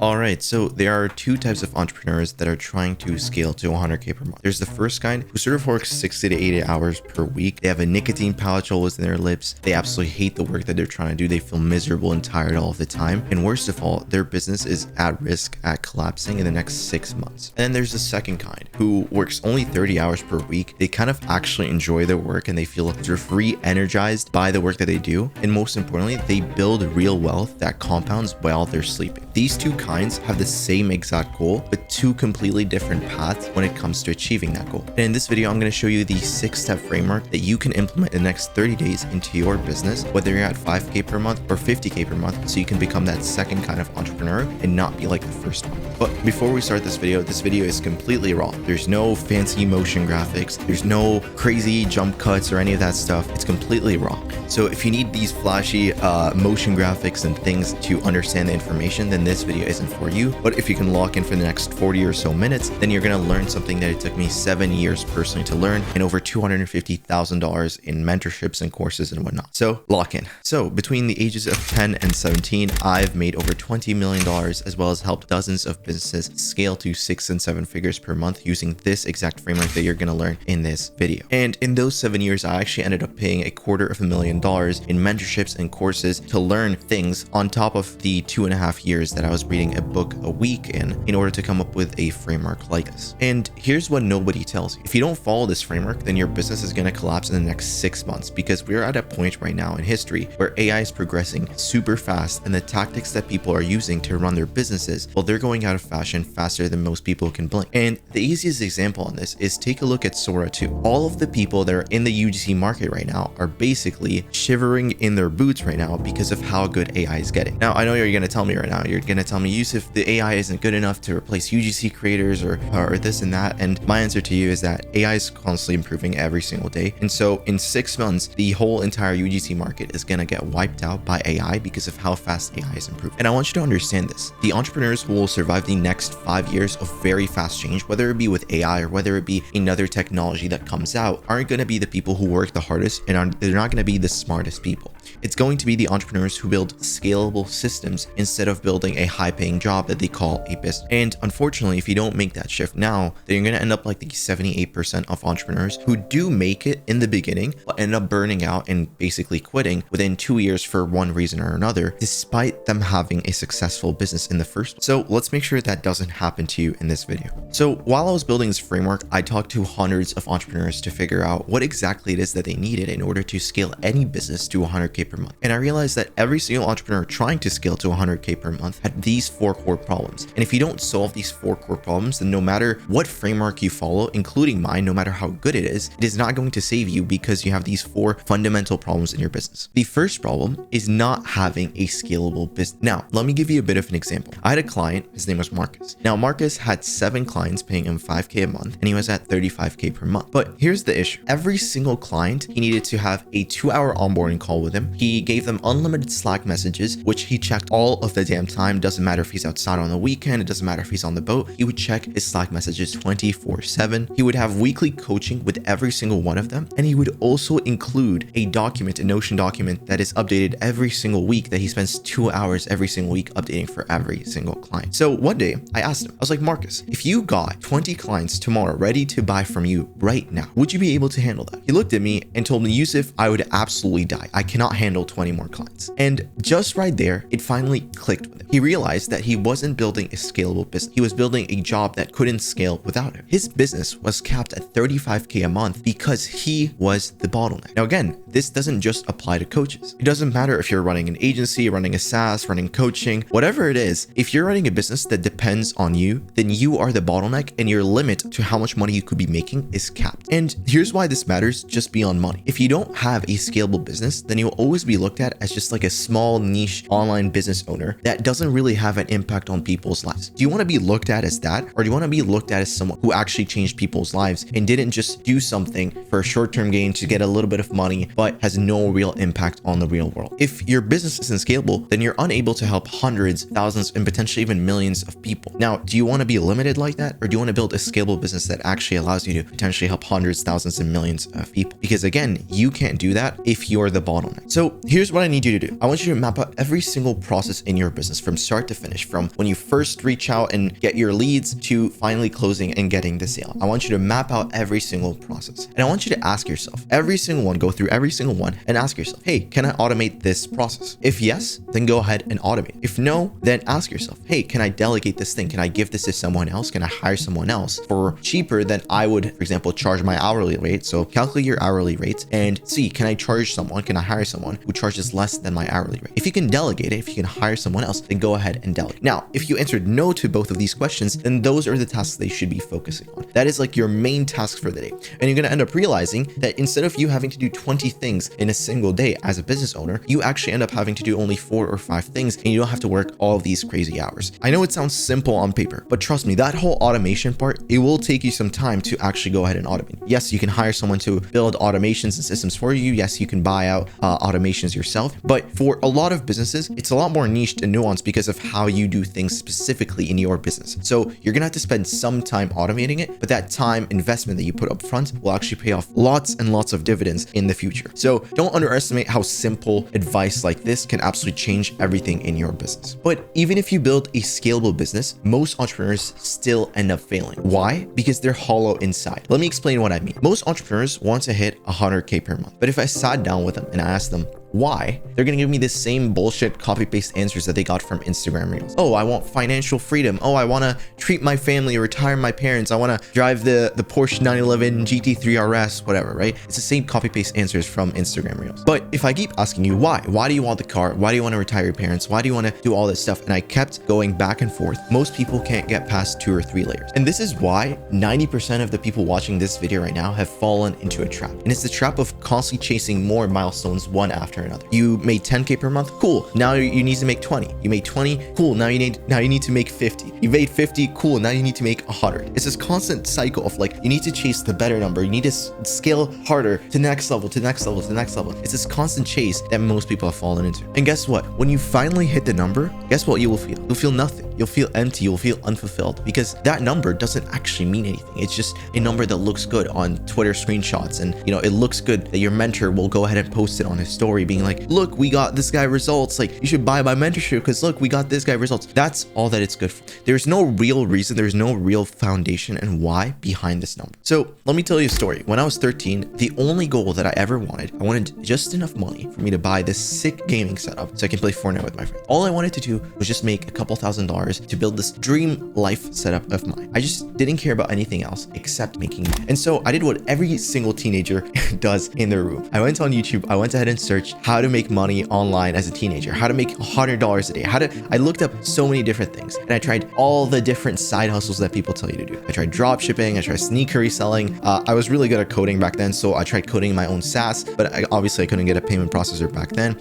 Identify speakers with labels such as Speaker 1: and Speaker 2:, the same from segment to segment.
Speaker 1: All right, so there are two types of entrepreneurs that are trying to scale to 100K per month. There's the first kind who sort of works 60 to 80 hours per week. They have a nicotine pouch always in their lips. They absolutely hate the work that they're trying to do. They feel miserable and tired all of the time. And worst of all, their business is at risk at collapsing in the next 6 months. And then there's the second kind who works only 30 hours per week. They kind of actually enjoy their work and they feel sort of re-energized by the work that they do. And most importantly, they build real wealth that compounds while they're sleeping. These two kinds have the same exact goal, but two completely different paths when it comes to achieving that goal. And in this video, I'm going to show you the 6-step framework that you can implement in the next 30 days into your business, whether you're at 5K per month or 50K per month, so you can become that second kind of entrepreneur and not be like the first one. But before we start this video is completely raw. There's no fancy motion graphics. There's no crazy jump cuts or any of that stuff. It's completely raw. So if you need these flashy motion graphics and things to understand the information, then this video isn't for you. But if you can lock in for the next 40 or so minutes, then you're going to learn something that it took me 7 years personally to learn and over $250,000 in mentorships and courses and whatnot. So lock in. So between the ages of 10 and 17, I've made over $20 million as well as helped dozens of businesses scale to 6 and 7 figures per month using this exact framework that you're going to learn in this video. And in those 7 years, I actually ended up paying $250,000 in mentorships and courses to learn things on top of the 2.5 years that I was reading a book a week in order to come up with a framework like this. And here's what nobody tells you. If you don't follow this framework, then your business is going to collapse in the next 6 months because we're at a point right now in history where AI is progressing super fast and the tactics that people are using to run their businesses, well, they're going out of fashion faster than most people can blink. And the easiest example on this is take a look at Sora 2. All of the people that are in the UGC market right now are basically shivering in their boots right now because of how good AI is getting. Now, I know you're going to tell me right now, you're going to tell me, Yusuf, the AI isn't good enough to replace UGC creators or this and that. And my answer to you is that AI is constantly improving every single day. And so in 6 months, the whole entire UGC market is going to get wiped out by AI because of how fast AI is improving. And I want you to understand this. The entrepreneurs who will survive the next 5 years of very fast change, whether it be with AI or whether it be another technology that comes out, aren't going to be the people who work the hardest and they're not going to be the smartest people. It's going to be the entrepreneurs who build scalable systems instead of building a high-paying job that they call a business. And unfortunately, if you don't make that shift now, then you're going to end up like the 78% of entrepreneurs who do make it in the beginning, but end up burning out and basically quitting within 2 years for one reason or another, despite them having a successful business in the first place. So let's make sure that doesn't happen to you in this video. So while I was building this framework, I talked to hundreds of entrepreneurs to figure out what exactly it is that they needed in order to scale any business to 100K per month. And I realized that every single entrepreneur trying to scale to 100K per month had these 4 core problems. And if you don't solve these 4 core problems, then no matter what framework you follow, including mine, no matter how good it is not going to save you because you have these 4 fundamental problems in your business. The first problem is not having a scalable business. Now, let me give you a bit of an example. I had a client, his name was Marcus. Now, Marcus had 7 clients paying him 5K a month, and he was at 35K per month. But here's the issue. Every single client, he needed to have a 2-hour onboarding call with him. He gave them unlimited Slack messages, which he checked all of the damn time. Doesn't matter if he's outside on the weekend. It doesn't matter if he's on the boat. He would check his Slack messages 24/7. He would have weekly coaching with every single one of them. And he would also include a document, a Notion document that is updated every single week that he spends 2 hours every single week updating for every single client. So one day I asked him, I was like, Marcus, if you got 20 clients tomorrow ready to buy from you right now, would you be able to handle that? He looked at me and told me, Yusuf, I would absolutely die. I cannot handle 20 more clients. And just right there, it finally clicked with him. He realized that he wasn't building a scalable business. He was building a job that couldn't scale without him. His business was capped at 35K a month because he was the bottleneck. Now, again, this doesn't just apply to coaches. It doesn't matter if you're running an agency, running a SaaS, running coaching, whatever it is. If you're running a business that depends on you, then you are the bottleneck and your limit to how much money you could be making is capped. And here's why this matters just beyond money. If you don't have a scalable business, then you'll always be looked at as just like a small niche online business owner that doesn't really have an impact on people's lives. Do you want to be looked at as that? Or do you want to be looked at as someone who actually changed people's lives and didn't just do something for a short-term gain to get a little bit of money, but has no real impact on the real world? If your business isn't scalable, then you're unable to help hundreds, thousands, and potentially even millions of people. Now, do you want to be limited like that? Or do you want to build a scalable business that actually allows you to potentially help hundreds, thousands, and millions of people? Because again, you can't do that if you're the bottleneck. So So here's what I need you to do. I want you to map out every single process in your business from start to finish, from when you first reach out and get your leads to finally closing and getting the sale. I want you to map out every single process. And I want you to ask yourself, every single one, go through every single one and ask yourself, hey, can I automate this process? If yes, then go ahead and automate. If no, then ask yourself, hey, can I delegate this thing? Can I give this to someone else? Can I hire someone else for cheaper than I would, for example, charge my hourly rate? So calculate your hourly rate and see, can I charge someone? Can I hire someone who charges less than my hourly rate? If you can delegate it, if you can hire someone else, then go ahead and delegate. Now, if you answered no to both of these questions, then those are the tasks they should be focusing on. That is like your main task for the day. And you're going to end up realizing that instead of you having to do 20 things in a single day as a business owner, you actually end up having to do only 4 or 5 things, and you don't have to work all of these crazy hours. I know it sounds simple on paper, but trust me, that whole automation part, it will take you some time to actually go ahead and automate. Yes, you can hire someone to build automations and systems for you. Yes, you can buy out automations yourself. But for a lot of businesses, it's a lot more niched and nuanced because of how you do things specifically in your business. So you're gonna have to spend some time automating it, but that time investment that you put up front will actually pay off lots and lots of dividends in the future. So don't underestimate how simple advice like this can absolutely change everything in your business. But even if you build a scalable business, most entrepreneurs still end up failing. Why? Because they're hollow inside. Let me explain what I mean. Most entrepreneurs want to hit 100K per month, but if I sat down with them and I asked them why, they're gonna give me the same bullshit copy-paste answers that they got from Instagram Reels. Oh, I want financial freedom. Oh, I wanna treat my family, retire my parents. I wanna drive the Porsche 911 GT3 RS, whatever, right? It's the same copy-paste answers from Instagram Reels. But if I keep asking you why do you want the car? Why do you wanna retire your parents? Why do you wanna do all this stuff? And I kept going back and forth, most people can't get past 2 or 3 layers. And this is why 90% of the people watching this video right now have fallen into a trap. And it's the trap of constantly chasing more milestones one after another. You made 10K per month, cool. Now you need to make 20. You made 20, cool. Now you need to make 50. You made 50, cool. Now you need to make 100. It's this constant cycle of like, you need to chase the better number. You need to scale harder to next level, to next level, to next level. It's this constant chase that most people have fallen into. And guess what? When you finally hit the number, guess what you will feel? You'll feel nothing. You'll feel empty. You'll feel unfulfilled because that number doesn't actually mean anything. It's just a number that looks good on Twitter screenshots. And it looks good that your mentor will go ahead and post it on his story being like, look, we got this guy results. Like, you should buy my mentorship because look, we got this guy results. That's all that it's good for. There's no real reason. There's no real foundation and why behind this number. So let me tell you a story. When I was 13, the only goal that I ever wanted, I wanted just enough money for me to buy this sick gaming setup so I can play Fortnite with my friends. All I wanted to do was just make a couple $1,000s to build this dream life setup of mine. I just didn't care about anything else except making money. And so I did what every single teenager does in their room. I went on YouTube. I went ahead and searched how to make money online as a teenager, how to make $100 a day, I looked up so many different things and I tried all the different side hustles that people tell you to do. I tried drop shipping, I tried sneaker reselling. I was really good at coding back then, so I tried coding my own SaaS, but obviously I couldn't get a payment processor back then.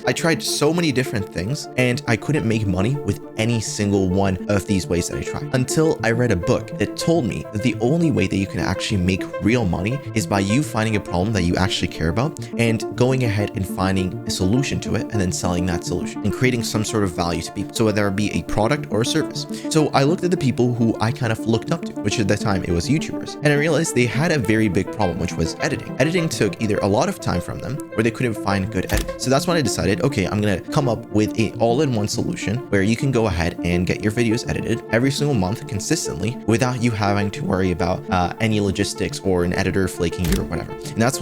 Speaker 1: I tried so many different things and I couldn't make money with any single one of these ways that I tried until I read a book that told me that the only way that you can actually make real money is by you finding a problem that you actually care about and going ahead and finding a solution to it and then selling that solution and creating some sort of value to people. So whether it be a product or a service. So I looked at the people who I kind of looked up to, which at the time it was YouTubers. And I realized they had a very big problem, which was editing. Editing took either a lot of time from them or they couldn't find good editing. So that's when I decided, okay, I'm going to come up with an all-in-one solution where you can go ahead and get your videos edited every single month consistently without you having to worry about any logistics or an editor flaking you or whatever. And that's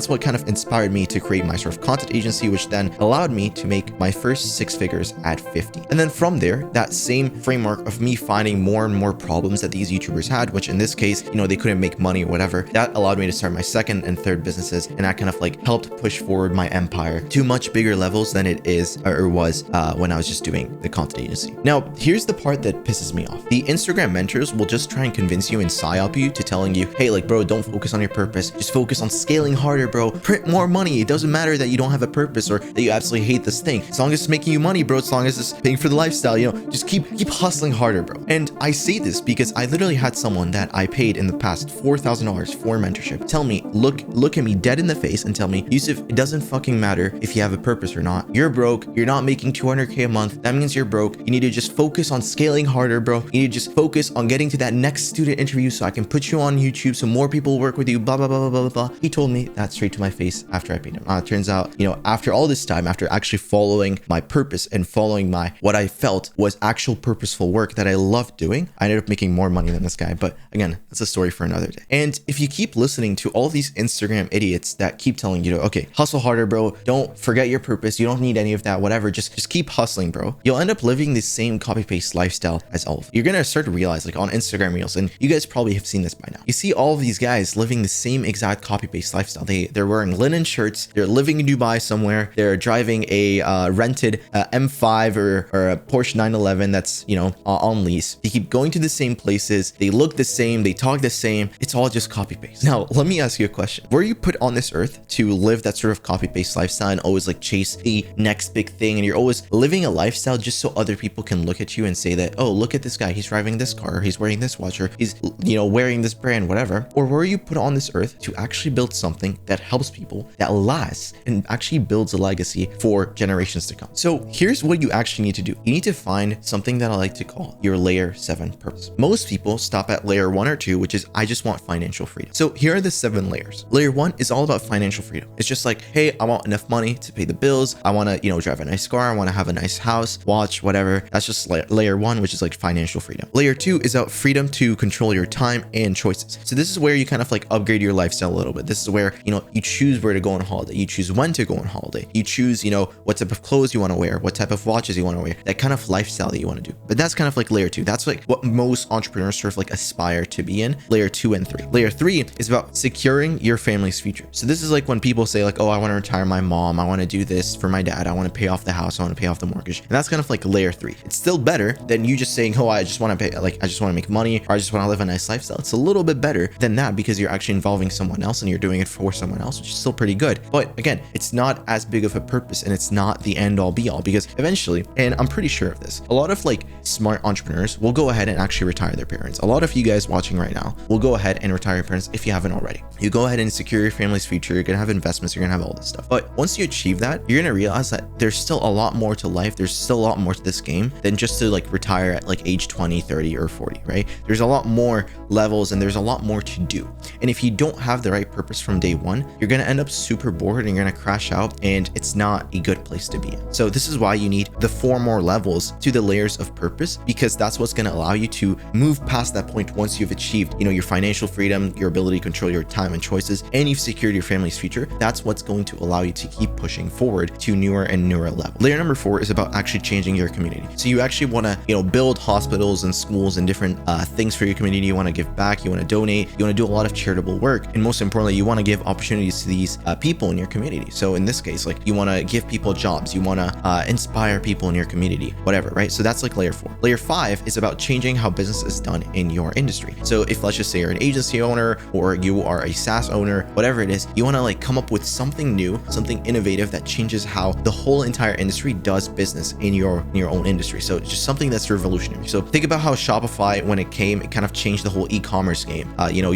Speaker 1: what kind of inspired me to create my sort of content agency, which then allowed me to make my first 6 figures at 50. And then from there, that same framework of me finding more and more problems that these YouTubers had, which in this case, they couldn't make money or whatever, that allowed me to start my second and third businesses. And that kind of like helped push forward my empire to much bigger levels than it is or was when I was just doing the content agency. Now, here's the part that pisses me off. The Instagram mentors will just try and convince you and psyop you to telling you, hey, like, bro, don't focus on your purpose. Just focus on scaling harder, bro. Print more money. It doesn't matter that you don't have a purpose or that you absolutely hate this thing. As long as it's making you money, bro, as long as it's paying for the lifestyle, just keep hustling harder, bro. And I say this because I literally had someone that I paid in the past $4,000 for mentorship tell me, look at me dead in the face and tell me, Yusuf, it doesn't fucking matter if you have a purpose or not. You're broke. You're not making 200K a month. That means you're broke. You need to just focus on scaling harder, bro. You need to just focus on getting to that next student interview so I can put you on YouTube so more people work with you, blah, blah, blah, blah, blah, blah. He told me that straight to my face after I paid him. Turns out after all this time, after actually following my purpose and following what I felt was actual purposeful work that I loved doing, I ended up making more money than this guy. But again, that's a story for another day. And if you keep listening to all these Instagram idiots that keep telling you to, okay, hustle harder, bro, don't forget your purpose, you don't need any of that, whatever, just keep hustling, bro, you'll end up living the same copy-paste lifestyle as all of them. You're gonna start to realize, like on Instagram Reels, and you guys probably have seen this by now, you see all of these guys living the same exact copy-paste lifestyle. They're wearing linen shirts, they're living in Dubai somewhere, they're driving a rented M5 or a Porsche 911 that's on lease. They keep going to the same places, they look the same, they talk the same. It's all just copy-paste. Now let me ask you a question. Were you put on this earth to live that sort of copy-paste lifestyle and always like chase the next big thing, and you're always living a lifestyle just so other people can look at you and say that, oh, look at this guy, he's driving this car, or he's wearing this watch, or he's wearing this brand, whatever? Or were you put on this earth to actually build something that helps people, that lasts, and actually builds a legacy for generations to come? So here's what you actually need to do. You need to find something that I like to call your layer 7 purpose. Most people stop at layer 1 or 2, which is I just want financial freedom. So here are the 7 layers. Layer 1 is all about financial freedom. It's just like, hey, I want enough money to pay the bills, I want to drive a nice car, I want to have a nice house, watch, whatever. That's just layer 1, which is like financial freedom. Layer 2 is about freedom to control your time and choices. So this is where you kind of like upgrade your lifestyle a little bit. This is where you choose where to go on holiday, you choose when to go on holiday, you choose what type of clothes you want to wear, what type of watches you want to wear, that kind of lifestyle that you want to do. But that's kind of like layer 2. That's like what most entrepreneurs sort of like aspire to be in. Layer 2 and 3. Layer 3 is about securing your family's future. So this is like when people say like, oh, I want to retire my mom, I want to do this for my dad, I want to pay off the house, I want to pay off the mortgage. And that's kind of like layer 3. It's still better than you just saying, oh, I just want to pay, like I just want to make money, or I just want to live a nice lifestyle. It's a little bit better than that because you're actually involving someone else and you're doing it for someone else, which is still pretty good. But again, it's not as big of a purpose, and it's not the end all be all, because eventually, and I'm pretty sure of this, a lot of like smart entrepreneurs will go ahead and actually retire their parents. A lot of you guys watching right now will go ahead and retire your parents if you haven't already. You go ahead and secure your family's future, you're gonna have investments, you're gonna have all this stuff. But once you achieve that, you're gonna realize that there's still a lot more to life, there's still a lot more to this game than just to like retire at like age 20, 30, or 40, right? There's a lot more levels and there's a lot more to do. And if you don't have the right purpose from day one, you're gonna end up super bored and you're gonna crash out, and it's not a good place to be in. So this is why you need the 4 more levels to the layers of purpose, because that's what's gonna allow you to move past that point once you've achieved, your financial freedom, your ability to control your time and choices, and you've secured your family's future. That's what's going to allow you to keep pushing forward to newer and newer levels. Layer number 4 is about actually changing your community. So you actually want to, build hospitals and schools and different things for your community. You want to give back, you want to donate, you want to do a lot of charitable work, and most importantly, you want to give opportunities to these people in your community. So in this case, like you want to give people jobs, you want to inspire people in your community, whatever, right? So that's like layer 4. Layer 5 is about changing how business is done in your industry. So if let's just say you're an agency owner or you are a SaaS owner, whatever it is, you want to like come up with something new, something innovative that changes how the whole entire industry does business in your own industry. So it's just something that's revolutionary. So think about how Shopify, when it came, it kind of changed the whole e-commerce game.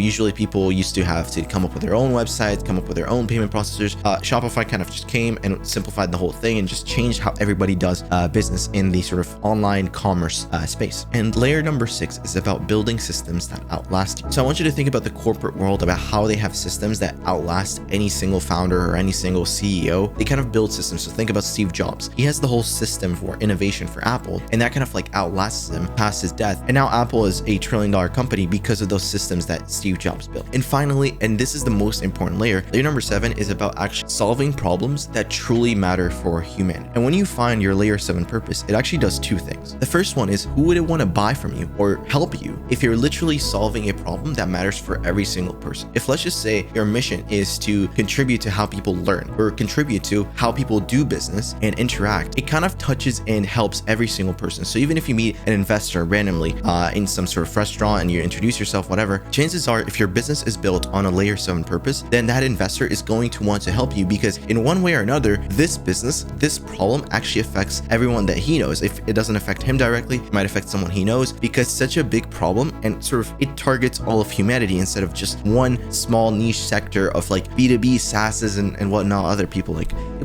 Speaker 1: Usually people used to have to come up with their own websites, come up with their own payment processors. Shopify kind of just came and simplified the whole thing and just changed how everybody does business in the sort of online commerce space. And layer number 6 is about building systems that outlast you. So I want you to think about the corporate world, about how they have systems that outlast any single founder or any single CEO. They kind of build systems. So think about Steve Jobs. He has the whole system for innovation for Apple, and that kind of like outlasts him past his death. And now Apple is a $1 trillion company because of those systems that Steve Jobs built. And finally, and this is the most important layer number 7 is about actually solving problems that truly matter for humanity. And when you find your layer 7 purpose, it actually does 2 things. The first one is, who would it want to buy from you or help you if you're literally solving a problem that matters for every single person? If let's just say your mission is to contribute to how people learn or contribute to how people do business and interact, it kind of touches and helps every single person. So even if you meet an investor randomly in some sort of restaurant and you introduce yourself, whatever, chances are if your business is built on a layer 7 purpose, then that investor is going to want to help you, because in one way or another, this business, this problem actually affects everyone that he knows. If it doesn't affect him directly, it might affect someone he knows, because it's such a big problem and sort of it targets all of humanity instead of just one small niche sector of like B2B SaaSes and whatnot. Other people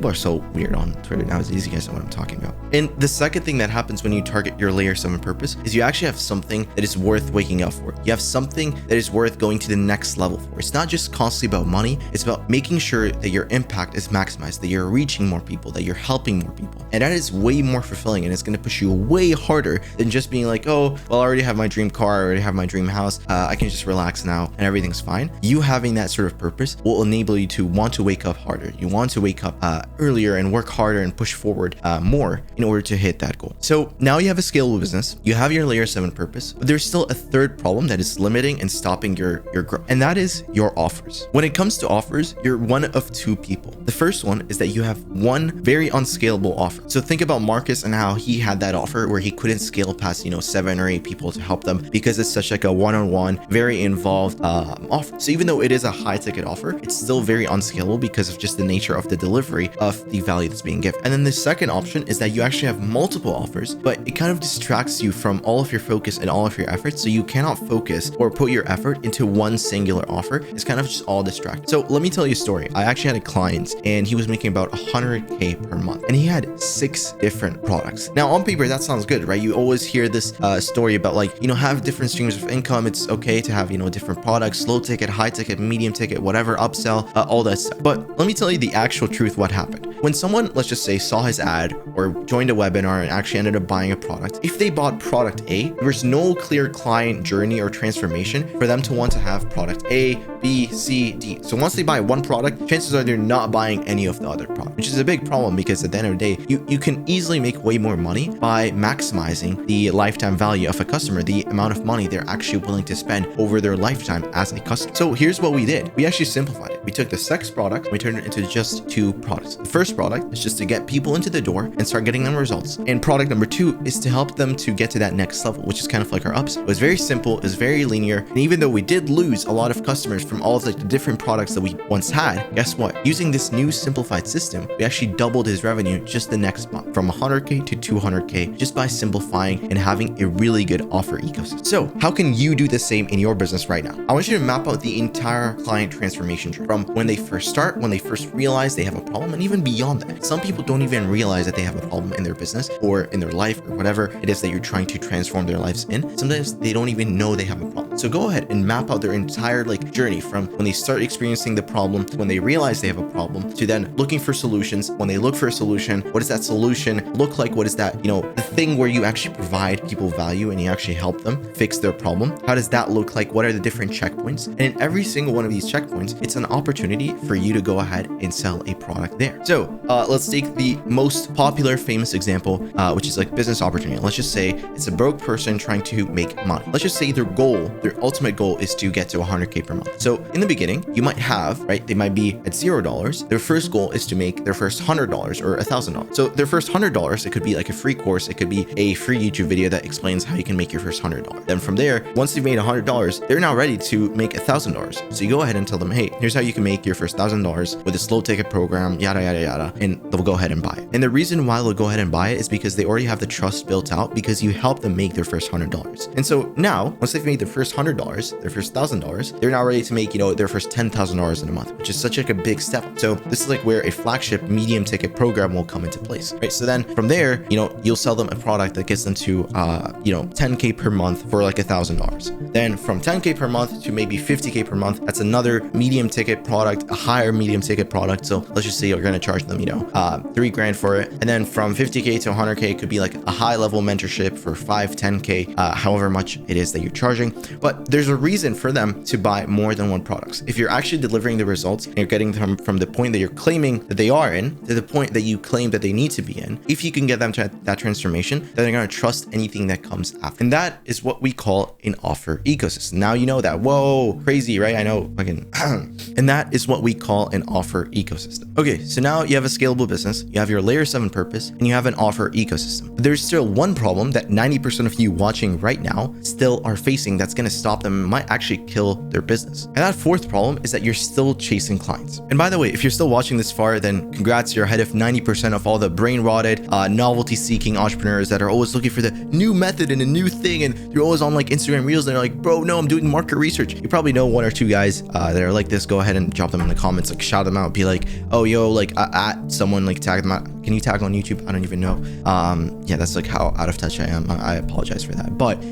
Speaker 1: are so weird on Twitter nowadays. You guys know what I'm talking about. And the second thing that happens when you target your layer 7 purpose is you actually have something that is worth waking up for. You have something that is worth going to the next level for. It's not just constantly about money. It's about making sure that your impact is is maximized, that you're reaching more people, that you're helping more people. And that is way more fulfilling, and it's going to push you way harder than just being like, oh, well, I already have my dream car, I already have my dream house, I can just relax now and everything's fine. You having that sort of purpose will enable you to want to wake up harder. You want to wake up earlier and work harder and push forward more in order to hit that goal. So now you have a scalable business, you have your layer 7 purpose, but there's still a third problem that is limiting and stopping your growth, and that is your offers. When it comes to offers, you're one of two people. The first one is that you have one very unscalable offer. So think about Marcus and how he had that offer where he couldn't scale past 7 or 8 people to help them because it's such like a one-on-one, very involved offer. So even though it is a high ticket offer, it's still very unscalable because of just the nature of the delivery of the value that's being given. And then the second option is that you actually have multiple offers, but it kind of distracts you from all of your focus and all of your efforts, so you cannot focus or put your effort into one singular offer. It's kind of just all distracted. So let me tell you a story. I actually had a client and he was making about 100K per month, and he had 6 different products. Now on paper that sounds good, right? You always hear this story about like, have different streams of income. It's okay to have different products, low ticket, high ticket, medium ticket, whatever, upsell, all that stuff. But let me tell you the actual truth. What happened when someone, let's just say, saw his ad or joined a webinar and actually ended up buying a product? If they bought product A, there was no clear client journey or transformation for them to want to have product A, B, C, D. So once they buy one product, chances are they're not buying any of the other products, which is a big problem because at the end of the day, you can easily make way more money by maximizing the lifetime value of a customer, the amount of money they're actually willing to spend over their lifetime as a customer. So here's what we did. We actually simplified it. We took the 6 products, we turned it into just 2 products. The first product is just to get people into the door and start getting them results. And product number 2 is to help them to get to that next level, which is kind of like our upsell. It was very simple, it was very linear. And even though we did lose a lot of customers from all of like the different products that we once had, guess what? Using this new simplified system, we actually doubled his revenue just the next month from 100K to 200K just by simplifying and having a really good offer ecosystem. So how can you do the same in your business right now? I want you to map out the entire client transformation journey from when they first start, when they first realize they have a problem, and even beyond that. Some people don't even realize that they have a problem in their business or in their life or whatever it is that you're trying to transform their lives in. Sometimes they don't even know they have a problem. So go ahead and map out their entire journey from when they start experiencing the problem to when they realize they have a problem to then looking for solutions. When they look for a solution, what does that solution look like? What is that, the thing where you actually provide people value and you actually help them fix their problem? How does that look like? What are the different checkpoints? And in every single one of these checkpoints, it's an opportunity for you to go ahead and sell a product there. So let's take the most popular famous example, which is like business opportunity. Let's just say it's a broke person trying to make money. Let's just say their ultimate goal is to get to 100K per month. So in the beginning, you might have, right, they might be at $0. Their first goal is to make their first $100 or $1,000. So their first $100, it could be like a free course. It could be a free YouTube video that explains how you can make your first $100. Then from there, once they've made $100, they're now ready to make $1,000. So you go ahead and tell them, hey, here's how you can make your first $1,000 with a slow ticket program, yada, yada, yada. And they'll go ahead and buy it. And the reason why they'll go ahead and buy it is because they already have the trust built out because you help them make their first $100. And so now, once they've made their first $100, their first $1,000, they're now ready to make, their first $10,000 in a month, which is such like a big step. So this is like where a flagship medium ticket program will come into place, right? So then from there, you'll sell them a product that gets them to, 10K per month for like $1,000. Then from 10K per month to maybe 50K per month, that's another medium ticket product, a higher medium ticket product. So let's just say you're going to charge them, $3,000 for it. And then from 50K to 100K could be like a high level mentorship for 5, 10K, however much it is that you're charging. But there's a reason for them to buy more than one product. If you're actually delivering the results and you're getting them from the point that you're claiming that they are in to the point that you claim that they need to be in, if you can get them to that transformation, then they're going to trust anything that comes after. And that is what we call an offer ecosystem. Now you know that. Whoa, crazy, right? I know. Fucking. And that is what we call an offer ecosystem. Okay, so now you have a scalable business, you have your layer 7 purpose, and you have an offer ecosystem. But there's still one problem that 90% of you watching right now still are facing that's going to stop them and might actually kill their business. And that fourth problem is that you're still chasing clients. And by the way, if you're still watching this far, then congrats, you're ahead of 90% of all the brain rotted, novelty seeking entrepreneurs that are always looking for the new method and a new thing. And they're always on like Instagram reels and they're like, bro, no, I'm doing market research. You probably know 1 or 2 guys that are like this. Go ahead and drop them in the comments, like shout them out, be like, oh yo, like at someone, like tag them out. Can you tag on YouTube? I don't even know. Yeah, that's like how out of touch I am. I apologize for that. But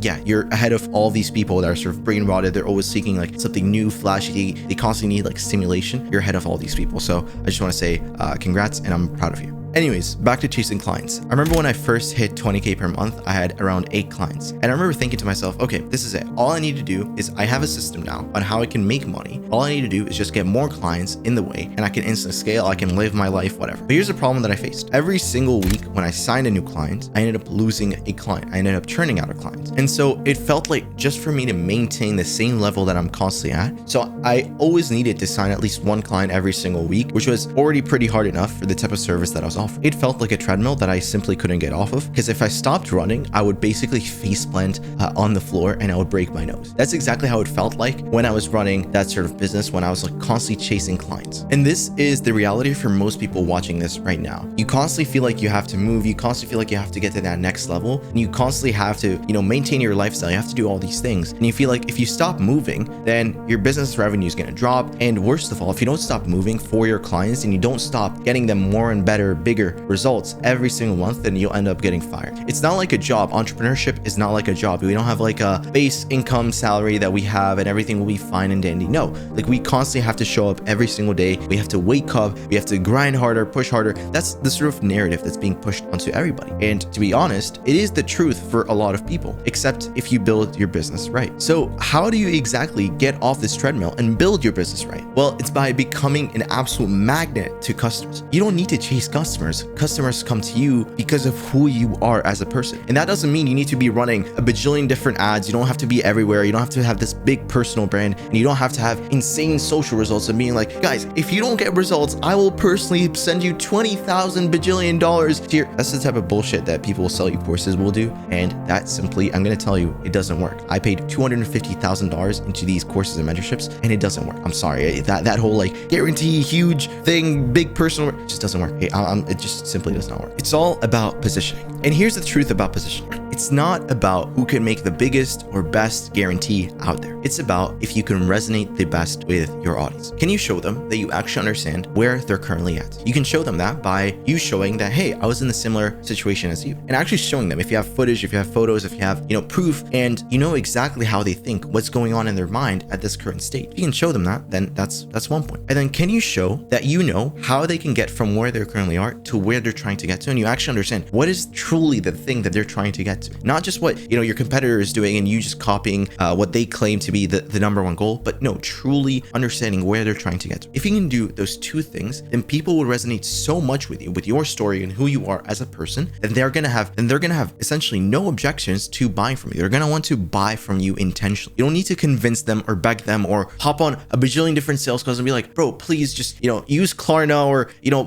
Speaker 1: yeah, you're ahead of all these people that are sort of brain rotted. They're always seeking like something new, flashy. They constantly need like stimulation. You're ahead of all these people. So I just want to say congrats, and I'm proud of you. Anyways, back to chasing clients. I remember when I first hit 20K per month, I had around 8 clients. And I remember thinking to myself, okay, this is it. All I need to do is I have a system now on how I can make money. All I need to do is just get more clients in the way, and I can instant scale. I can live my life, whatever. But here's the problem that I faced. Every single week when I signed a new client, I ended up losing a client. I ended up churning out a client. And so it felt like just for me to maintain the same level that I'm constantly at. So I always needed to sign at least 1 client every single week, which was already pretty hard enough for the type of service that I was offering. It felt like a treadmill that I simply couldn't get off of, because if I stopped running, I would basically face plant on the floor and I would break my nose. That's exactly how it felt like when I was running that sort of business, when I was like constantly chasing clients. And this is the reality for most people watching this right now. You constantly feel like you have to move, you constantly feel like you have to get to that next level, and you constantly have to, maintain your lifestyle. You have to do all these things. And you feel like if you stop moving, then your business revenue is going to drop. And worst of all, if you don't stop moving for your clients and you don't stop getting them more and better, bigger results every single month, then you'll end up getting fired. It's not like a job. Entrepreneurship is not like a job. We don't have like a base income salary that we have and everything will be fine and dandy. No, like we constantly have to show up every single day. We have to wake up. We have to grind harder, push harder. That's the sort of narrative that's being pushed onto everybody. And to be honest, it is the truth for a lot of people, except if you build your business right. So how do you exactly get off this treadmill and build your business right? Well, it's by becoming an absolute magnet to customers. You don't need to chase customers. Customers come to you because of who you are as a person. And that doesn't mean you need to be running a bajillion different ads. You don't have to be everywhere. You don't have to have this big personal brand, and you don't have to have insane social results and being like, guys, if you don't get results, I will personally send you $20,000 bajillion to your... That's the type of bullshit that people will sell you courses will do. And that simply, I'm going to tell you, it doesn't work. I paid $250,000 into these courses and mentorships, and it doesn't work. I'm sorry. That whole like guarantee huge thing, big personal, it just doesn't work. Hey, it just simply does not work. It's all about positioning. And here's the truth about positioning. It's not about who can make the biggest or best guarantee out there. It's about if you can resonate the best with your audience. Can you show them that you actually understand where they're currently at? You can show them that by you showing that, hey, I was in a similar situation as you, and actually showing them if you have footage, if you have photos, if you have, proof, and you know exactly how they think, what's going on in their mind at this current state. If you can show them that, then that's one point. And then can you show that you know how they can get from where they currently are to where they're trying to get to, and you actually understand what is truly the thing that they're trying to get to, not just what your competitor is doing and you just copying what they claim to be the number one goal, but no, truly understanding where they're trying to get to. If you can do those two things, then people will resonate so much with you, with your story and who you are as a person, that they're gonna have essentially no objections to buying from you. They're gonna want to buy from you intentionally. You don't need to convince them or beg them or hop on a bajillion different sales calls and be like, bro, please just use Klarna or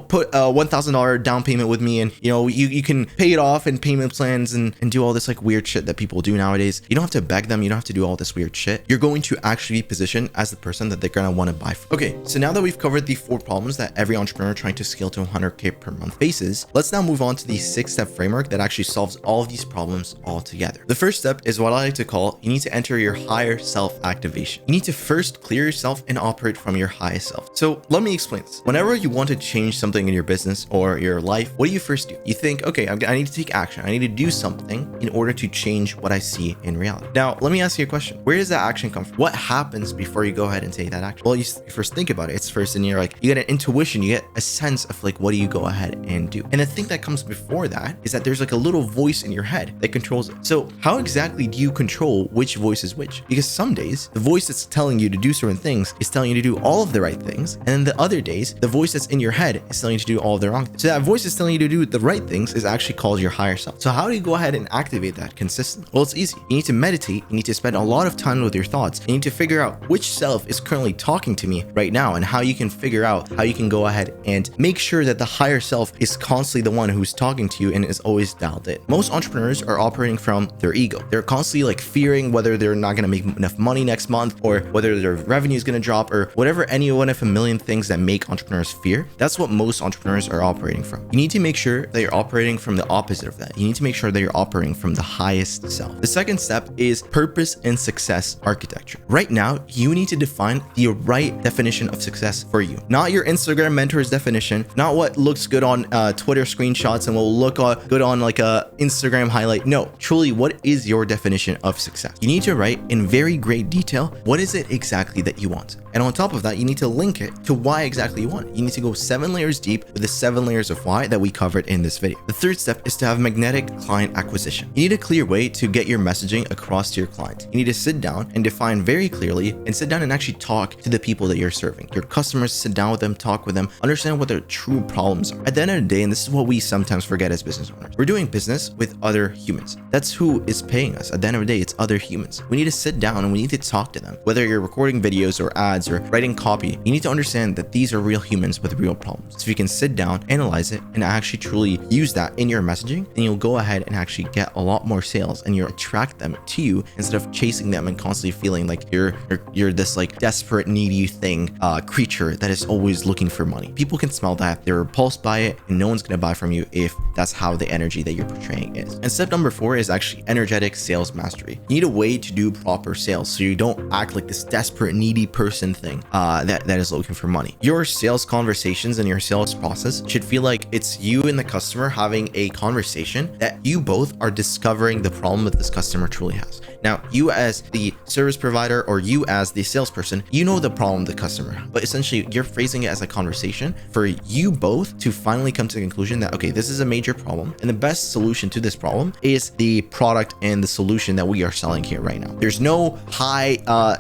Speaker 1: put a $1,000 down payment with me, and you can pay it off in payment plans and do all this like weird shit that people do nowadays. You don't have to beg them. You don't have to do all this weird shit. You're going to actually be positioned as the person that they're gonna want to buy from. Okay, so now that we've covered the 4 problems that every entrepreneur trying to scale to 100K per month faces, let's now move on to the 6-step framework that actually solves all of these problems all together. The first step is what I like to call, you need to enter your higher self activation. You need to first clear yourself and operate from your highest self. So let me explain this. Whenever you want to change something in your business or your life, what do you first do? You think, okay, I need to take action. I need to do something in order to change what I see in reality. Now, let me ask you a question. Where does that action come from? What happens before you go ahead and take that action? Well, you first think about it. It's first in your you get an intuition, you get a sense of what do you go ahead and do. And the thing that comes before that is that there's a little voice in your head that controls it. So how exactly do you control which voice is which? Because some days the voice that's telling you to do certain things is telling you to do all of the right things. And then the other days, the voice that's in your head is telling you to do all of the wrong things. So that voice that's telling you to do the right things is actually called your higher self. So how do you go ahead and activate that consistently? Well, it's easy. You need to meditate. You need to spend a lot of time with your thoughts. You need to figure out which self is currently talking to me right now, and how you can figure out how you can go ahead and make sure that the higher self is constantly the one who's talking to you and is always dialed in. Most entrepreneurs are operating from their ego. They're constantly fearing whether they're not going to make enough money next month, or whether their revenue is going to drop, or whatever, any one of a million things that make entrepreneurs fear. That's what most entrepreneurs are operating from. You need to make sure that you're operating from the opposite of that. You need to make sure that you're operating from the highest self. The second step is purpose and success architecture. Right now, you need to define the right definition of success for you, not your Instagram mentor's definition, not what looks good on Twitter screenshots and will look good on like a Instagram highlight. No, truly, what is your definition of success? You need to write in very great detail, what is it exactly that you want? And on top of that, you need to link it to why exactly you want it. You need to go 7 layers deep with the 7 layers of why that we covered in this video. The third step is to have magnetic client acquisition. You need a clear way to get your messaging across to your client. You need to sit down and define very clearly and sit down and actually talk to the people that you're serving. Your customers, sit down with them, talk with them, understand what their true problems are. At the end of the day, and this is what we sometimes forget as business owners, we're doing business with other humans. That's who is paying us. At the end of the day, it's other humans. We need to sit down and we need to talk to them. Whether you're recording videos or ads or writing copy, you need to understand that these are real humans with real problems. So if you can sit down, analyze it, and actually truly use that in your messaging, then you'll go ahead and actually get a lot more sales and you'll attract them to you instead of chasing them and constantly feeling like you're this like desperate, needy creature that is always looking for money. People can smell that, they're repulsed by it, and no one's gonna buy from you if that's how the energy that you're portraying is. And step number 4 is actually energetic sales mastery. You need a way to do proper sales so you don't act like this desperate, needy person thing that is looking for money. Your sales conversations and your sales process should feel like it's you and the customer having a conversation that you both are discovering the problem that this customer truly has. Now, you as the service provider or you as the salesperson, you know the problem the customer has, but essentially you're phrasing it as a conversation for you both to finally come to the conclusion that, okay, this is a major problem and the best solution to this problem is the product and the solution that we are selling here right now. There's no high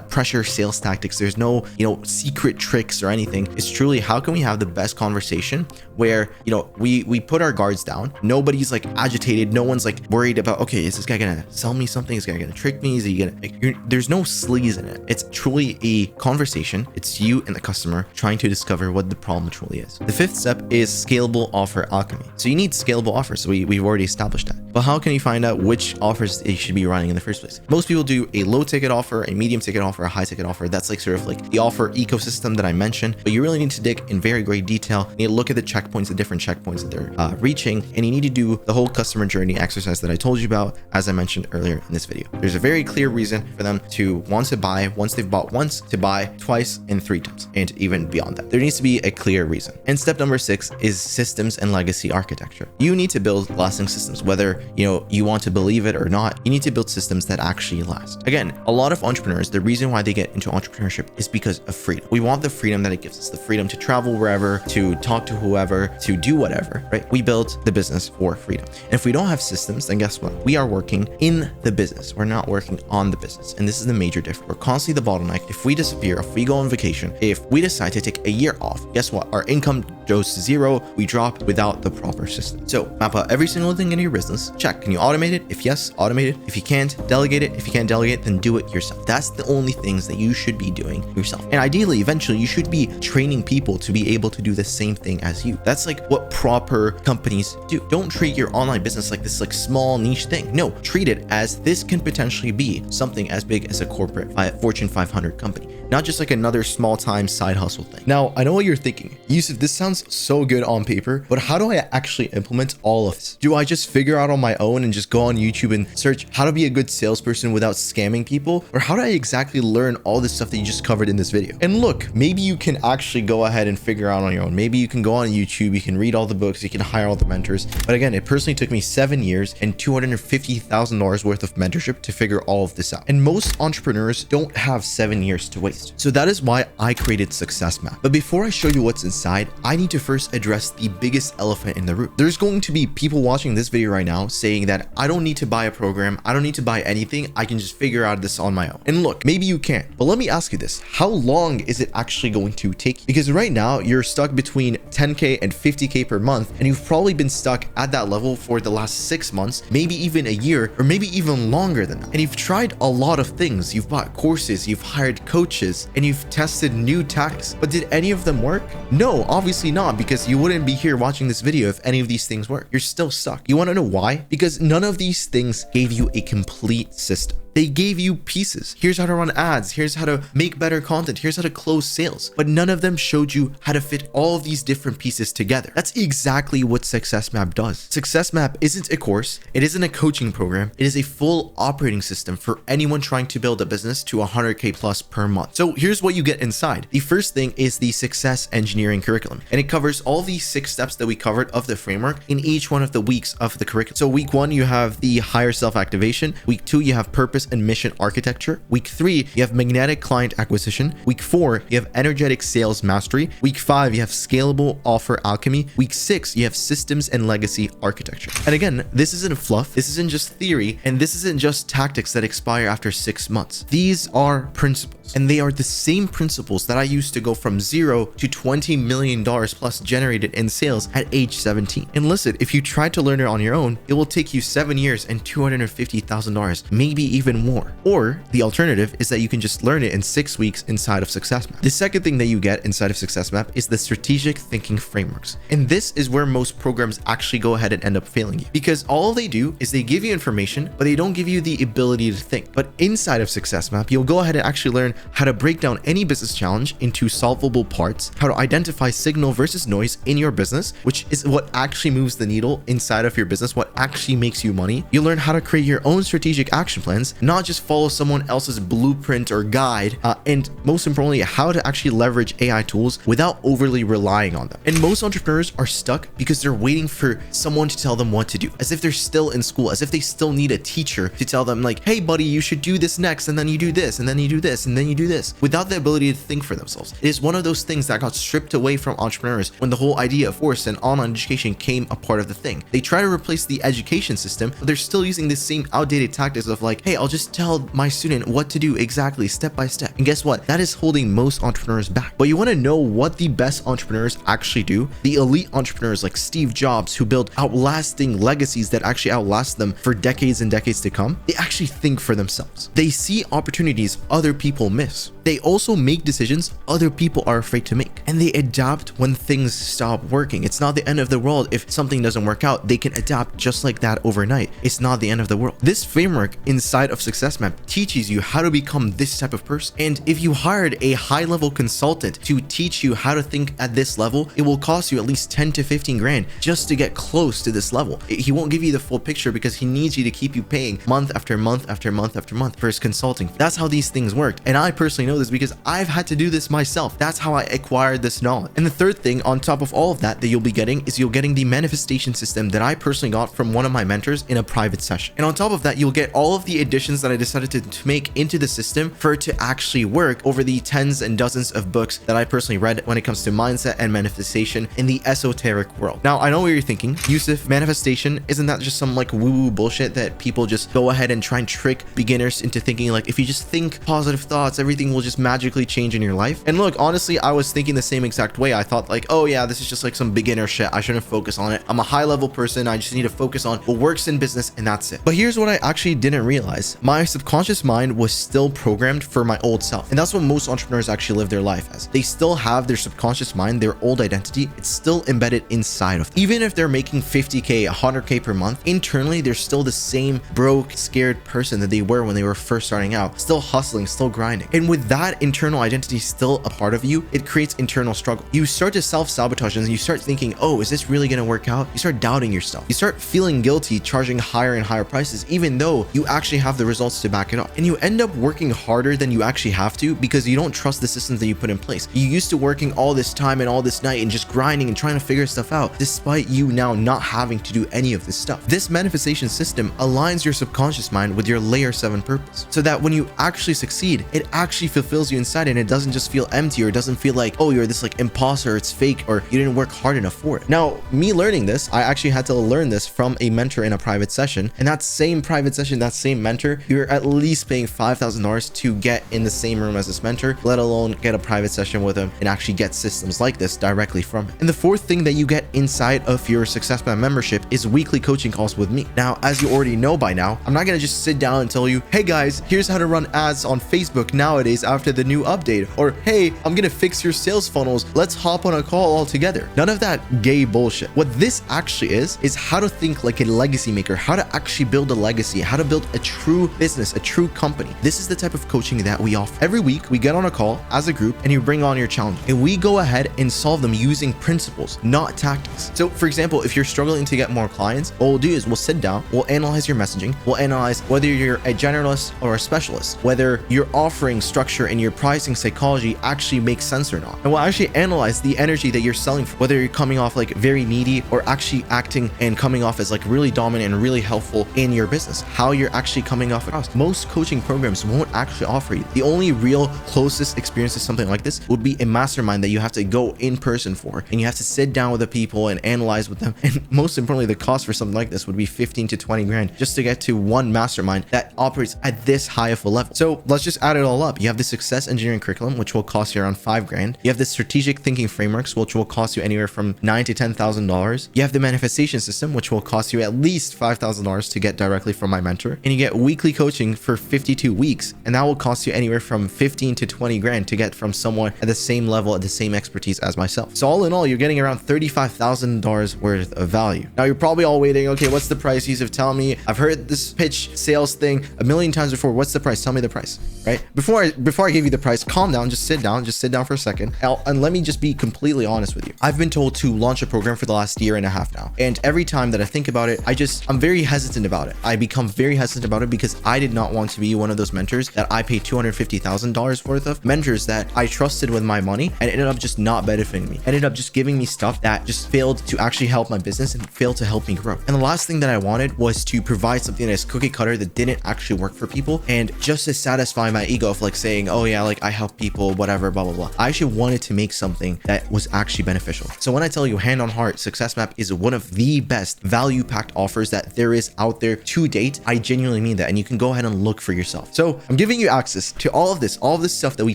Speaker 1: pressure sales tactics. There's no, secret tricks or anything. It's truly, how can we have the best conversation where, we put our guards down. Nobody's like agitated. No one's like worried about, okay, is this guy gonna sell me something? Is this guy gonna trick me? Is he gonna, there's no sleaze in it. It's truly a conversation. It's you and the customer trying to discover what the problem truly is. The fifth step is scalable offer alchemy. So you need scalable offers. So we've already established that. But how can you find out which offers they should be running in the first place? Most people do a low ticket offer, a medium ticket offer, a high ticket offer. That's like sort of like the offer ecosystem that I mentioned, but you really need to dig in very great detail. You need to look at the checkpoints, the different checkpoints that they're reaching, and you need to do the whole customer journey exercise that I told you about, as I mentioned earlier in this video. There's a very clear reason for them to want to buy once they've bought once, to buy twice and 3 times, and even beyond that. There needs to be a clear reason. And step number 6 is systems and legacy architecture. You need to build lasting systems, whether you want to believe it or not. You need to build systems that actually last. Again, a lot of entrepreneurs, the reason why they get into entrepreneurship is because of freedom. We want the freedom that it gives us, the freedom to travel wherever, to talk to whoever, to do whatever, right? We built the business for freedom. And if we don't have systems, then guess what? We are working in the business. We're not working on the business. And this is the major difference. We're constantly the bottleneck. If we disappear, if we go on vacation, if we decide to take a year off, guess what? Our income goes to zero. We drop without the proper system. So map out every single thing in your business. Check. Can you automate it? If yes, automate it. If you can't, delegate it. If you can't delegate, then do it yourself. That's the only things that you should be doing yourself. And ideally, eventually, you should be training people to be able to do the same thing as you. That's like what proper companies do. Don't treat your online business like this like small niche thing. No, treat it as this can potentially be something as big as a corporate Fortune 500 company, not just like another small time side hustle thing. Now, I know what you're thinking. Yusuf, this sounds so good on paper, but how do I actually implement all of this? Do I just figure out on my own and just go on YouTube and search how to be a good salesperson without scamming people? Or how do I exactly learn all this stuff that you just covered in this video? And look, maybe you can actually go ahead and figure out on your own. Maybe you can go on YouTube, you can read all the books, you can hire all the mentors. But again, it personally took me 7 years and $250,000 worth of mentorship to figure all of this out. And most entrepreneurs don't have 7 years to waste. So that is why I created Success Map. But before I show you what's inside, I need to first address the biggest elephant in the room. There's going to be people watching this video right now saying that I don't need to buy a program, I don't need to buy anything, I can just figure out this on my own. And look, maybe you can, but let me ask you this. How long is it actually going to take you? Because right now you're stuck between 10K and 50K per month, and you've probably been stuck at that level for the last 6 months, maybe even a year, or maybe even longer than that. And you've tried a lot of things. You've bought courses, you've hired coaches, and you've tested new tactics, but did any of them work? No, obviously not, because you wouldn't be here watching this video if any of these things work. You're still stuck. You want to know why? Because none of these things gave you a complete system. They gave you pieces. Here's how to run ads. Here's how to make better content. Here's how to close sales. But none of them showed you how to fit all of these different pieces together. That's exactly what Success Map does. Success Map isn't a course. It isn't a coaching program. It is a full operating system for anyone trying to build a business to 100K plus per month. So here's what you get inside. The first thing is the success engineering curriculum, and it covers all the 6 steps that we covered of the framework in each one of the weeks of the curriculum. So week 1, you have the higher self activation. Week 2, you have purpose and mission architecture. Week 3, you have magnetic client acquisition. Week 4, you have energetic sales mastery. Week 5, you have scalable offer alchemy. Week 6, you have systems and legacy architecture. And again, this isn't fluff. This isn't just theory, and this isn't just tactics that expire after 6 months. These are principles, and they are the same principles that I used to go from 0 to $20 million plus generated in sales at age 17. And listen, if you try to learn it on your own, it will take you 7 years and $250,000, maybe even more. Or the alternative is that you can just learn it in 6 weeks inside of Success Map. The second thing that you get inside of Success Map is the strategic thinking frameworks. And this is where most programs actually go ahead and end up failing you, because all they do is they give you information, but they don't give you the ability to think. But inside of Success Map, you'll go ahead and actually learn how to break down any business challenge into solvable parts, how to identify signal versus noise in your business, which is what actually moves the needle inside of your business, what actually makes you money. You learn how to create your own strategic action plans, not just follow someone else's blueprint or guide, and most importantly, how to actually leverage AI tools without overly relying on them. And most entrepreneurs are stuck because they're waiting for someone to tell them what to do, as if they're still in school, as if they still need a teacher to tell them like, hey buddy, you should do this next, and then you do this, and then you do this, and then you do this, without the ability to think for themselves. It is one of those things that got stripped away from entrepreneurs when the whole idea of course and online education came a part of the thing. They try to replace the education system, but they're still using the same outdated tactics of like, hey, I'll just tell my student what to do exactly step by step. And guess what? That is holding most entrepreneurs back. But you want to know what the best entrepreneurs actually do? The elite entrepreneurs like Steve Jobs, who build outlasting legacies that actually outlast them for decades and decades to come, they actually think for themselves. They see opportunities other people miss. They also make decisions other people are afraid to make, and they adapt when things stop working. It's not the end of the world if something doesn't work out. They can adapt just like that overnight. It's not the end of the world. This framework inside of Success Map teaches you how to become this type of person. And if you hired a high-level consultant to teach you how to think at this level, it will cost you at least 10 to 15 grand just to get close to this level. He won't give you the full picture because he needs you to keep you paying month after month after month after month for his consulting. That's how these things work. And I personally know this because I've had to do this myself. That's how I acquired this knowledge. And the third thing on top of all of that you'll be getting is you're getting the manifestation system that I personally got from one of my mentors in a private session. And on top of that, you'll get all of the additions that I decided to make into the system for it to actually work over the tens and dozens of books that I personally read when it comes to mindset and manifestation in the esoteric world. Now, I know what you're thinking. Yusuf, manifestation, isn't that just some like woo-woo bullshit that people just go ahead and try and trick beginners into thinking like if you just think positive thoughts, everything will just magically change in your life? And look, honestly, I was thinking the same exact way. I thought like, oh yeah, this is just like some beginner shit. I shouldn't focus on it. I'm a high-level person. I just need to focus on what works in business, and that's it. But here's what I actually didn't realize. My subconscious mind was still programmed for my old self. And that's what most entrepreneurs actually live their life as. They still have their subconscious mind, their old identity. It's still embedded inside of them. Even if they're making 50K, 100K per month, internally, they're still the same broke, scared person that they were when they were first starting out, still hustling, still grinding. And with that internal identity still a part of you, it creates internal struggle. You start to self-sabotage and you start thinking, oh, is this really going to work out? You start doubting yourself. You start feeling guilty, charging higher and higher prices, even though you actually have the results to back it up. And you end up working harder than you actually have to because you don't trust the systems that you put in place. You used to working all this time and all this night and just grinding and trying to figure stuff out, despite you now not having to do any of this stuff. This manifestation system aligns your subconscious mind with your layer 7 purpose, so that when you actually succeed, it actually fulfills you inside and it doesn't just feel empty, or it doesn't feel like, oh, you're this like imposter, it's fake, or you didn't work hard enough for it. Now, me learning this, I actually had to learn this from a mentor in a private session, and that same private session, that same mentor, you're at least paying $5,000 to get in the same room as this mentor, let alone get a private session with him and actually get systems like this directly from him. And the fourth thing that you get inside of your Success Map membership is weekly coaching calls with me. Now, as you already know by now, I'm not gonna just sit down and tell you, hey guys, here's how to run ads on Facebook nowadays after the new update, or hey, I'm gonna fix your sales funnels, let's hop on a call all together. None of that gay bullshit. What this actually is how to think like a legacy maker, how to actually build a legacy, how to build a true business, a true company. This is the type of coaching that we offer. Every week we get on a call as a group and you bring on your challenge and we go ahead and solve them using principles, not tactics. So for example, if you're struggling to get more clients, what we'll do is we'll sit down, we'll analyze your messaging, we'll analyze whether you're a generalist or a specialist, whether your offering structure and your pricing psychology actually makes sense or not. And we'll actually analyze the energy that you're selling for, whether you're coming off like very needy or actually acting and coming off as like really dominant and really helpful in your business, how you're actually coming off across. Most coaching programs won't actually offer you. The only real closest experience to something like this would be a mastermind that you have to go in person for, and you have to sit down with the people and analyze with them. And most importantly, the cost for something like this would be 15 to 20 grand just to get to one mastermind that operates at this high of a level. So let's just add it all up. You have the success engineering curriculum, which will cost you around 5 grand. You have the strategic thinking frameworks, which will cost you anywhere from $9,000 to $10,000. You have the manifestation system, which will cost you at least $5,000 to get directly from my mentor. And you get weekly coaching for 52 weeks. And that will cost you anywhere from 15 to 20 grand to get from someone at the same level, at the same expertise as myself. So all in all, you're getting around $35,000 worth of value. Now you're probably all waiting, okay, what's the price? Yusuf, tell me. I've heard this pitch sales thing a million times before. What's the price? Tell me the price, right? Before I give you the price, calm down, just sit down for a second. And let me just be completely honest with you. I've been told to launch a program for the last year and a half now. And every time that I think about it, I'm very hesitant about it. I become very hesitant about it because I did not want to be one of those mentors that I paid $250,000 worth of, mentors that I trusted with my money and ended up just not benefiting me, ended up just giving me stuff that just failed to actually help my business and failed to help me grow. And the last thing that I wanted was to provide something that's cookie cutter that didn't actually work for people, and just to satisfy my ego of like saying, oh yeah, like I help people, whatever, blah, blah, blah. I actually wanted to make something that was actually beneficial. So when I tell you, hand on heart, Success Map is one of the best value-packed offers that there is out there to date. I genuinely mean that, and you can go ahead and look for yourself. So I'm giving you access to all of this stuff that we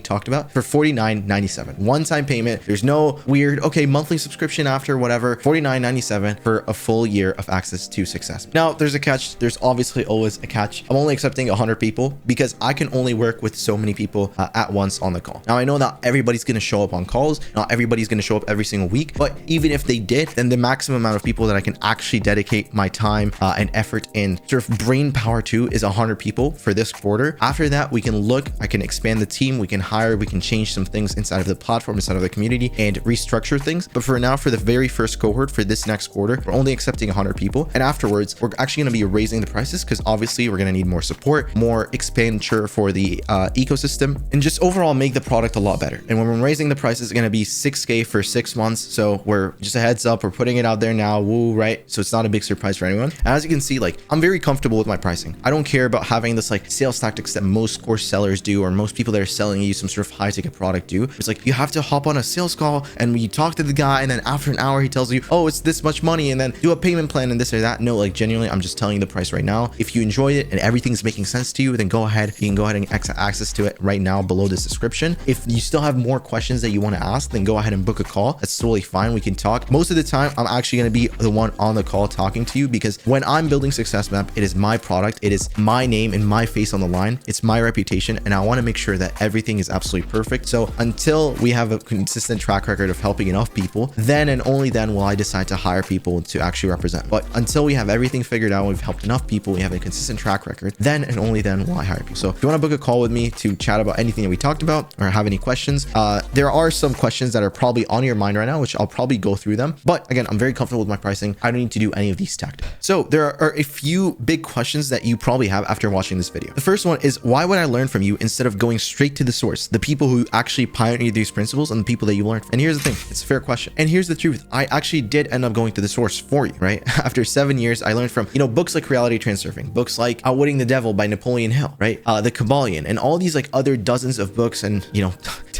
Speaker 1: talked about for $49.97. One-time payment. There's no weird, okay, monthly subscription after whatever. $49.97 for a full year of access to Success. Now, there's a catch. There's obviously always a catch. I'm only accepting 100 people because I can only work with so many people at once on the call. Now, I know not everybody's going to show up on calls. Not everybody's going to show up every single week, but even if they did, then the maximum amount of people that I can actually dedicate my time and effort and sort of brain power to is 100 people for this quarter. After that, we can look, I can expand the team, we can hire, we can change some things inside of the platform, inside of the community, and restructure things. But for now, for the very first cohort for this next quarter, we're only accepting 100 people. And afterwards, we're actually going to be raising the prices because obviously we're going to need more support, more expenditure for the ecosystem, and just overall make the product a lot better. And when we're raising the prices, it's going to be $6K for 6 months. So we're just a heads up, we're putting it out there now, woo, right? So it's not a big surprise for anyone. And as you can see, like I'm very comfortable with my pricing. I don't care about having this like sales tactics that most course sellers do, or most people that are selling you some sort of high ticket product do. It's like you have to hop on a sales call and you talk to the guy, and then after an hour he tells you, oh, it's this much money, and then do a payment plan and this or that. No, like genuinely, I'm just telling you the price right now. If you enjoy it and everything's making sense to you, then go ahead. You can go ahead and access to it right now below this description. If you still have more questions that you want to ask, then go ahead and book a call. That's totally fine. We can talk. Most of the time, I'm actually going to be the one on the call talking to you because when I'm building Success Map, it is my product. It is my name and my face on the line. It's my reputation, and I want to make sure that everything is absolutely perfect. So until we have a consistent track record of helping enough people, then and only then will I decide to hire people to actually represent. But until we have everything figured out, we've helped enough people, we have a consistent track record, then and only then will I hire people. So if you want to book a call with me to chat about anything that we talked about or have any questions, there are some questions that are probably on your mind right now, which I'll probably go through them. But again, I'm very comfortable with my pricing. I don't need to do any of these tactics. So there are a few big questions that you probably have after watching this video. The first one is, why would I learn from you instead of going straight to the source, the people who actually pioneered these principles and the people that you learned from? And here's the thing, it's a fair question. And here's the truth, I actually did end up going to the source for you, right? After 7 years, I learned from, books like Reality Transurfing, books like Outwitting the Devil by Napoleon Hill, right? The Kabbalion, and all these like other dozens of books and,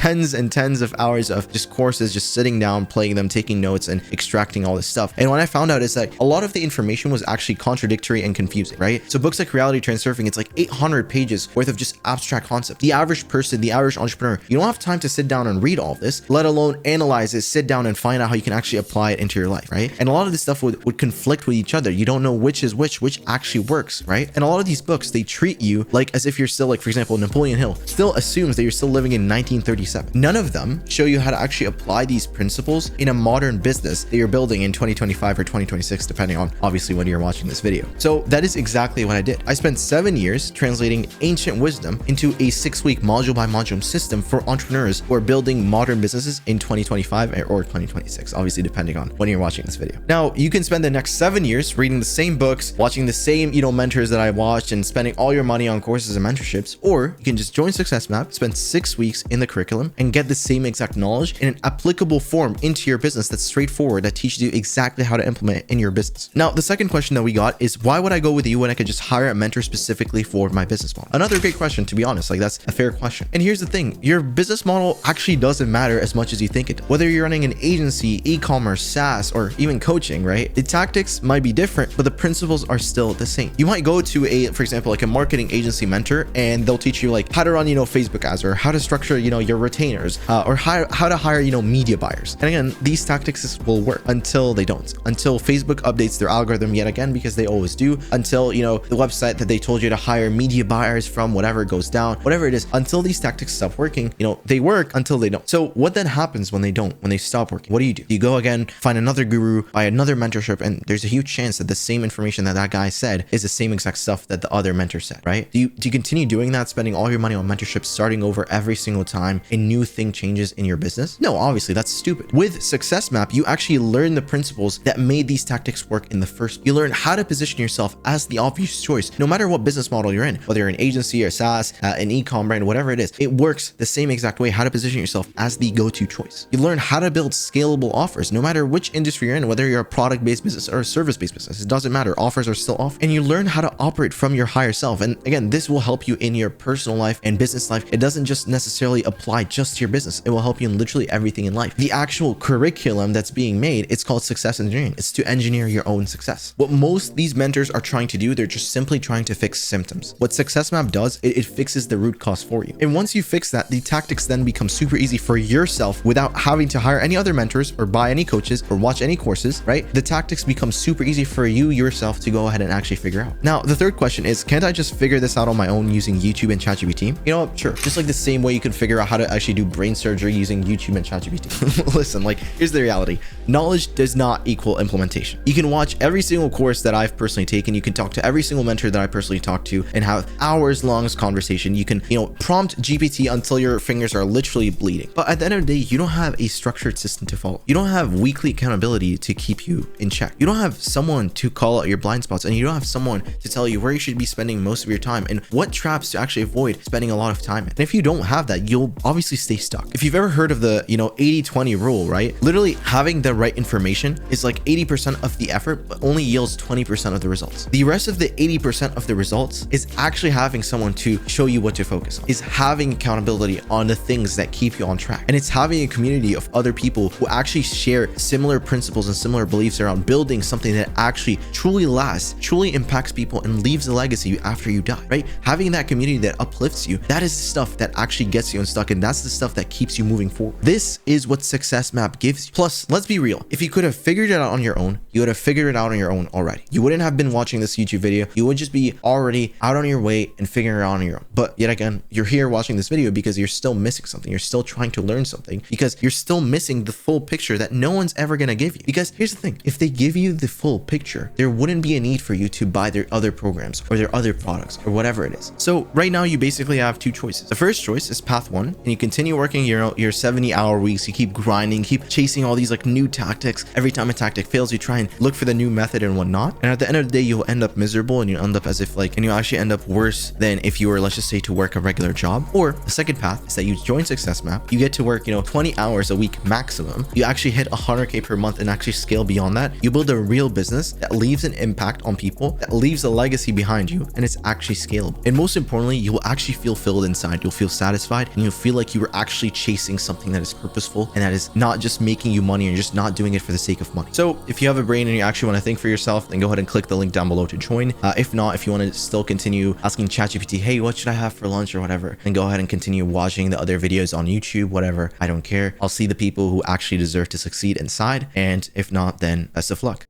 Speaker 1: tens and tens of hours of just courses, just sitting down, playing them, taking notes, and extracting all this stuff. And what I found out is that a lot of the information was actually contradictory and confusing, right? So books like Reality Transurfing, it's like 800 pages worth of just abstract concepts. The average person, the average entrepreneur, you don't have time to sit down and read all of this, let alone analyze it, sit down and find out how you can actually apply it into your life, right? And a lot of this stuff would conflict with each other. You don't know which is which actually works, right? And a lot of these books, they treat you like as if you're still, like, for example, Napoleon Hill still assumes that you're still living in 1937. None of them show you how to actually apply these principles in a modern business that you're building in 2025 or 2026, depending on obviously when you're watching this video. So that is exactly what I did. I spent 7 years translating ancient wisdom into a 6-week module by module system for entrepreneurs who are building modern businesses in 2025 or 2026, obviously depending on when you're watching this video. Now, you can spend the next 7 years reading the same books, watching the same, mentors that I watched, and spending all your money on courses and mentorships, or you can just join Success Map, spend 6 weeks in the curriculum, and get the same exact knowledge in an applicable form into your business that's straightforward, that teaches you exactly how to implement it in your business. Now, the second question that we got is, why would I go with you when I could just hire a mentor specifically for my business model? Another great question, to be honest. Like, that's a fair question. And here's the thing, your business model actually doesn't matter as much as you think it does. Whether you're running an agency, e-commerce, SaaS, or even coaching, right? The tactics might be different, but the principles are still the same. You might go to for example, like a marketing agency mentor, and they'll teach you like how to run, Facebook ads, or how to structure, your retainers, or how to hire, media buyers. And again, these tactics will work until they don't, until Facebook updates their algorithm yet again, because they always do, until, the website that they told you to hire media buyers from, whatever, goes down, whatever it is, until these tactics stop working, they work until they don't. So what then happens when they don't, when they stop working? What do? You go again, find another guru, buy another mentorship, and there's a huge chance that the same information that guy said is the same exact stuff that the other mentor said, right? Do you continue doing that, spending all your money on mentorship, starting over every single time, and new thing changes in your business? No, obviously that's stupid. With Success Map, you actually learn the principles that made these tactics work in the first place. You learn how to position yourself as the obvious choice, no matter what business model you're in, whether you're an agency or SaaS, an e-com brand, whatever it is. It works the same exact way, how to position yourself as the go-to choice. You learn how to build scalable offers, no matter which industry you're in, whether you're a product-based business or a service-based business. It doesn't matter. Offers are still off. And you learn how to operate from your higher self. And again, this will help you in your personal life and business life. It doesn't just necessarily apply just to your business. It will help you in literally everything in life. The actual curriculum that's being made, it's called success engineering. It's to engineer your own success. What most these mentors are trying to do, they're just simply trying to fix symptoms. What Success Map does, it fixes the root cause for you. And once you fix that, the tactics then become super easy for yourself without having to hire any other mentors or buy any coaches or watch any courses, right? The tactics become super easy for you yourself to go ahead and actually figure out. Now, the third question is, can't I just figure this out on my own using YouTube and ChatGPT? You know what? Sure. Just like the same way you can figure out how to actually do brain surgery using YouTube and ChatGPT. Listen, like, here's the reality. Knowledge does not equal implementation. You can watch every single course that I've personally taken. You can talk to every single mentor that I personally talked to and have hours long conversation. You can, prompt GPT until your fingers are literally bleeding. But at the end of the day, you don't have a structured system to follow. You don't have weekly accountability to keep you in check. You don't have someone to call out your blind spots, and you don't have someone to tell you where you should be spending most of your time and what traps to actually avoid spending a lot of time in. And if you don't have that, you'll obviously stay stuck. If you've ever heard of the, 80-20 rule, right? Literally having the right information is like 80% of the effort, but only yields 20% of the results. The rest of the 80% of the results is actually having someone to show you what to focus on, is having accountability on the things that keep you on track. And it's having a community of other people who actually share similar principles and similar beliefs around building something that actually truly lasts, truly impacts people, and leaves a legacy after you die, right? Having that community that uplifts you, that is the stuff that actually gets you unstuck, and that's the stuff that keeps you moving forward. This is what Success Map gives you. Plus, let's be real. If you could have figured it out on your own, you would have figured it out on your own already. You wouldn't have been watching this YouTube video. You would just be already out on your way and figuring it out on your own. But yet again, you're here watching this video because you're still missing something. You're still trying to learn something because you're still missing the full picture that no one's ever going to give you. Because here's the thing, if they give you the full picture, there wouldn't be a need for you to buy their other programs or their other products or whatever it is. So right now you basically have two choices. The first choice is path one, and you continue working your 70-hour weeks. You keep grinding, keep chasing all these like new tactics. Every time a tactic fails, you try and look for the new method and whatnot. And at the end of the day, you'll end up miserable, and you end up as if and you actually end up worse than if you were, let's just say, to work a regular job. Or the second path is that you join Success Map. You get to work, 20 hours a week maximum. You actually hit 100K per month and actually scale beyond that. You build a real business that leaves an impact on people, that leaves a legacy behind you, and it's actually scalable. And most importantly, you will actually feel filled inside. You'll feel satisfied, and you'll feel like like you were actually chasing something that is purposeful and that is not just making you money and just not doing it for the sake of money. So if you have a brain and you actually want to think for yourself, then go ahead and click the link down below to join. If not, if you want to still continue asking ChatGPT, hey, what should I have for lunch or whatever, then go ahead and continue watching the other videos on YouTube, whatever. I don't care. I'll see the people who actually deserve to succeed inside. And if not, then best of luck.